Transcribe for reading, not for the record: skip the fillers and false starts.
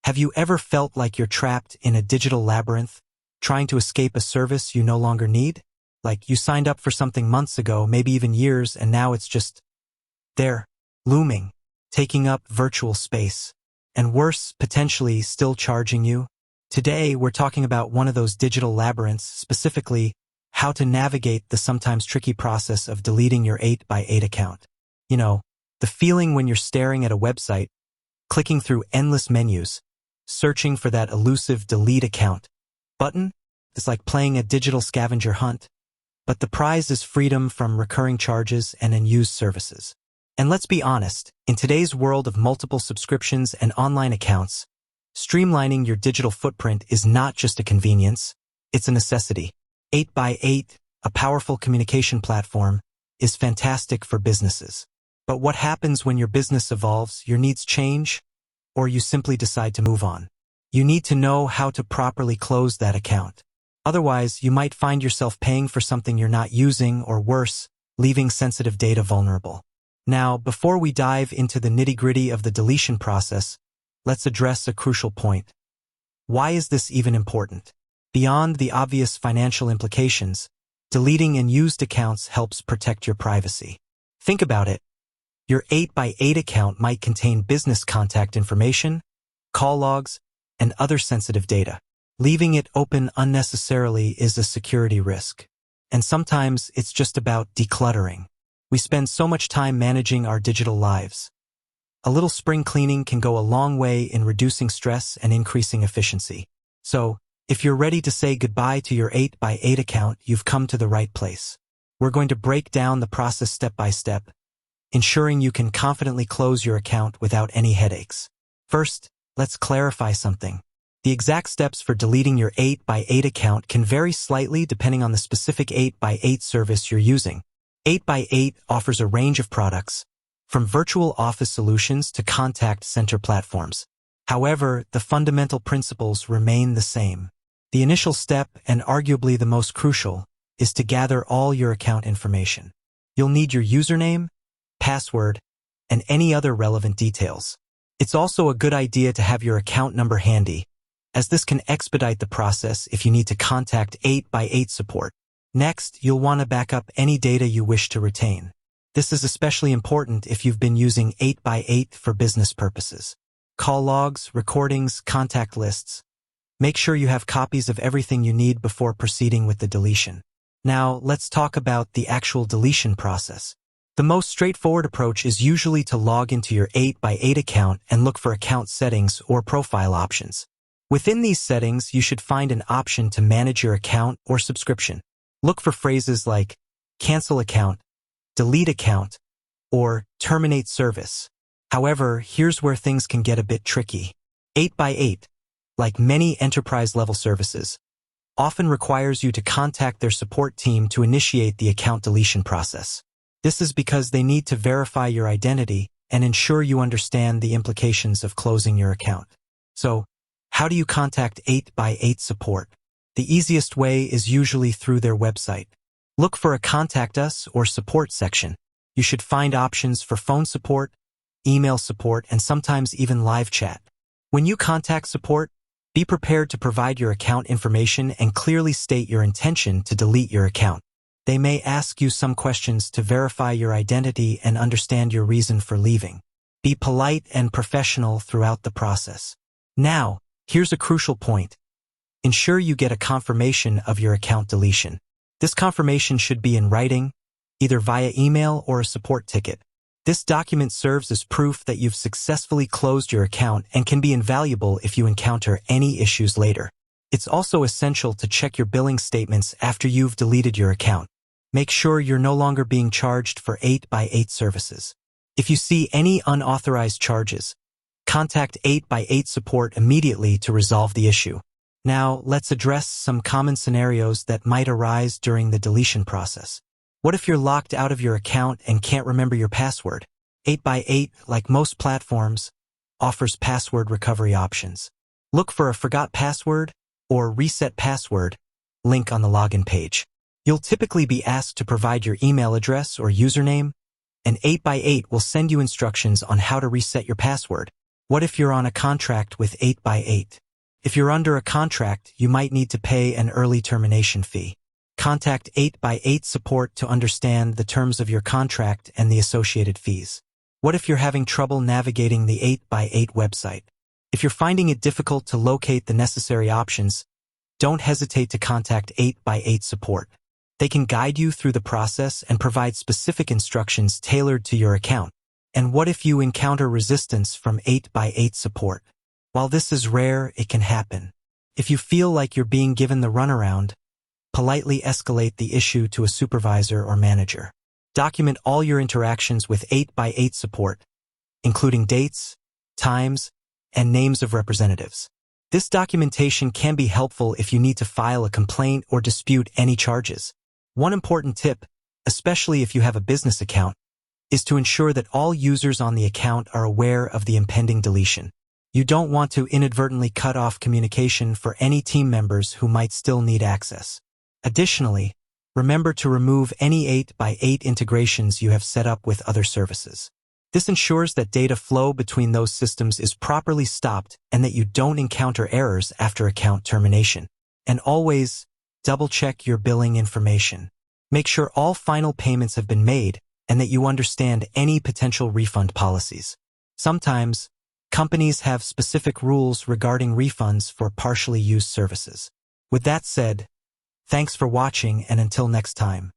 Have you ever felt like you're trapped in a digital labyrinth, trying to escape a service you no longer need? Like you signed up for something months ago, maybe even years, and now it's just there, looming, taking up virtual space, and worse, potentially still charging you? Today, we're talking about one of those digital labyrinths, specifically how to navigate the sometimes tricky process of deleting your 8x8 account. You know, the feeling when you're staring at a website, clicking through endless menus, searching for that elusive delete account button. It's like playing a digital scavenger hunt, but the prize is freedom from recurring charges and unused services. And let's be honest, in today's world of multiple subscriptions and online accounts, streamlining your digital footprint is not just a convenience, it's a necessity. 8x8, a powerful communication platform, is fantastic for businesses. But what happens when your business evolves, your needs change, or you simply decide to move on? You need to know how to properly close that account. Otherwise, you might find yourself paying for something you're not using, or worse, leaving sensitive data vulnerable. Now, before we dive into the nitty-gritty of the deletion process, let's address a crucial point. Why is this even important? Beyond the obvious financial implications, deleting unused accounts helps protect your privacy. Think about it. Your 8x8 account might contain business contact information, call logs, and other sensitive data. Leaving it open unnecessarily is a security risk. And sometimes it's just about decluttering. We spend so much time managing our digital lives. A little spring cleaning can go a long way in reducing stress and increasing efficiency. So, if you're ready to say goodbye to your 8x8 account, you've come to the right place. We're going to break down the process step by step, ensuring you can confidently close your account without any headaches. First, let's clarify something. The exact steps for deleting your 8x8 account can vary slightly depending on the specific 8x8 service you're using. 8x8 offers a range of products, from virtual office solutions to contact center platforms. However, the fundamental principles remain the same. The initial step, and arguably the most crucial, is to gather all your account information. You'll need your username, password, and any other relevant details. It's also a good idea to have your account number handy, as this can expedite the process if you need to contact 8x8 support. Next, you'll want to back up any data you wish to retain. This is especially important if you've been using 8x8 for business purposes. Call logs, recordings, contact lists. Make sure you have copies of everything you need before proceeding with the deletion. Now, let's talk about the actual deletion process. The most straightforward approach is usually to log into your 8x8 account and look for account settings or profile options. Within these settings, you should find an option to manage your account or subscription. Look for phrases like cancel account, delete account, or terminate service. However, here's where things can get a bit tricky. 8x8, like many enterprise-level services, often requires you to contact their support team to initiate the account deletion process. This is because they need to verify your identity and ensure you understand the implications of closing your account. So, how do you contact 8x8 support? The easiest way is usually through their website. Look for a Contact Us or Support section. You should find options for phone support, email support, and sometimes even live chat. When you contact support, be prepared to provide your account information and clearly state your intention to delete your account. They may ask you some questions to verify your identity and understand your reason for leaving. Be polite and professional throughout the process. Now, here's a crucial point. Ensure you get a confirmation of your account deletion. This confirmation should be in writing, either via email or a support ticket. This document serves as proof that you've successfully closed your account and can be invaluable if you encounter any issues later. It's also essential to check your billing statements after you've deleted your account. Make sure you're no longer being charged for 8x8 services. If you see any unauthorized charges, contact 8x8 support immediately to resolve the issue. Now, let's address some common scenarios that might arise during the deletion process. What if you're locked out of your account and can't remember your password? 8x8, like most platforms, offers password recovery options. Look for a forgot password or reset password link on the login page. You'll typically be asked to provide your email address or username, and 8x8 will send you instructions on how to reset your password. What if you're on a contract with 8x8? If you're under a contract, you might need to pay an early termination fee. Contact 8x8 support to understand the terms of your contract and the associated fees. What if you're having trouble navigating the 8x8 website? If you're finding it difficult to locate the necessary options, don't hesitate to contact 8x8 support. They can guide you through the process and provide specific instructions tailored to your account. And what if you encounter resistance from 8x8 support? While this is rare, it can happen. If you feel like you're being given the runaround, politely escalate the issue to a supervisor or manager. Document all your interactions with 8x8 support, including dates, times, and names of representatives. This documentation can be helpful if you need to file a complaint or dispute any charges. One important tip, especially if you have a business account, is to ensure that all users on the account are aware of the impending deletion. You don't want to inadvertently cut off communication for any team members who might still need access. Additionally, remember to remove any 8x8 integrations you have set up with other services. This ensures that data flow between those systems is properly stopped and that you don't encounter errors after account termination. And always, double-check your billing information. Make sure all final payments have been made and that you understand any potential refund policies. Sometimes, companies have specific rules regarding refunds for partially used services. With that said, thanks for watching, and until next time.